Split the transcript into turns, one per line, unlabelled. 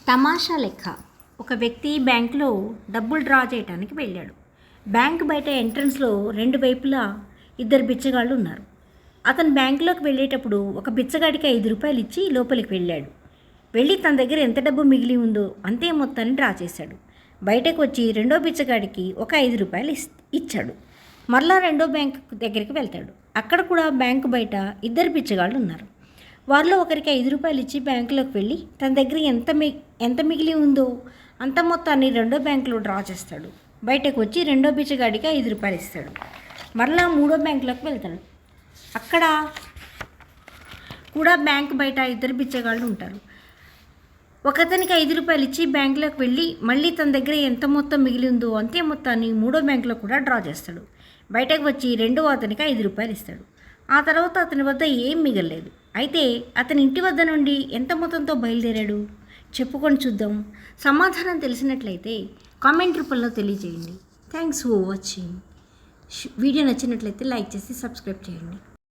తమాషా లెక్క ఒక వ్యక్తి బ్యాంకులో డబ్బులు డ్రా చేయడానికి వెళ్ళాడు. బ్యాంక్ బయట ఎంట్రన్స్లో రెండు వైపులా ఇద్దరు బిచ్చగాళ్ళు ఉన్నారు. అతను బ్యాంకులోకి వెళ్ళేటప్పుడు ఒక బిచ్చగాడికి 5 రూపాయలు ఇచ్చి లోపలికి వెళ్ళాడు. వెళ్ళి తన దగ్గర ఎంత డబ్బు మిగిలి ఉందో అంతే మొత్తాన్ని డ్రా చేశాడు. బయటకు వచ్చి రెండో బిచ్చగాడికి ఒక 5 రూపాయలు ఇచ్చాడు. మరలా రెండో బ్యాంకు దగ్గరికి వెళ్తాడు. అక్కడ కూడా బ్యాంకు బయట ఇద్దరు బిచ్చగాళ్ళు ఉన్నారు. వారిలో ఒకరికి 5 రూపాయలు ఇచ్చి బ్యాంకులోకి వెళ్ళి తన దగ్గర ఎంత మిగిలి ఉందో అంత మొత్తాన్ని రెండో బ్యాంకులో డ్రా చేస్తాడు. బయటకు వచ్చి రెండో బిచ్చగాడికి 5 రూపాయలు ఇస్తాడు. మరలా మూడో బ్యాంకులోకి వెళ్తాడు. అక్కడ కూడా బ్యాంకు బయట ఇద్దరు బిచ్చగాళ్ళు ఉంటారు. ఒకతనికి 5 రూపాయలు ఇచ్చి బ్యాంకులోకి వెళ్ళి మళ్ళీ తన దగ్గర ఎంత మొత్తం మిగిలి ఉందో అంతే మొత్తాన్ని మూడో బ్యాంకులో కూడా డ్రా చేస్తాడు. బయటకు వచ్చి రెండో అతనికి 5 రూపాయలు ఇస్తాడు. ఆ తర్వాత అతని వద్ద ఏం మిగలలేదు. అయితే అతని ఇంటి వద్ద నుండి ఎంత మొత్తంతో బయలుదేరాడు చెప్పుకొని చూద్దాం. సమాధానం తెలిసినట్లయితే కామెంట్ రూపంలో తెలియజేయండి. Thanks for watching. వీడియో నచ్చినట్లయితే లైక్ చేసి సబ్స్క్రైబ్ చేయండి.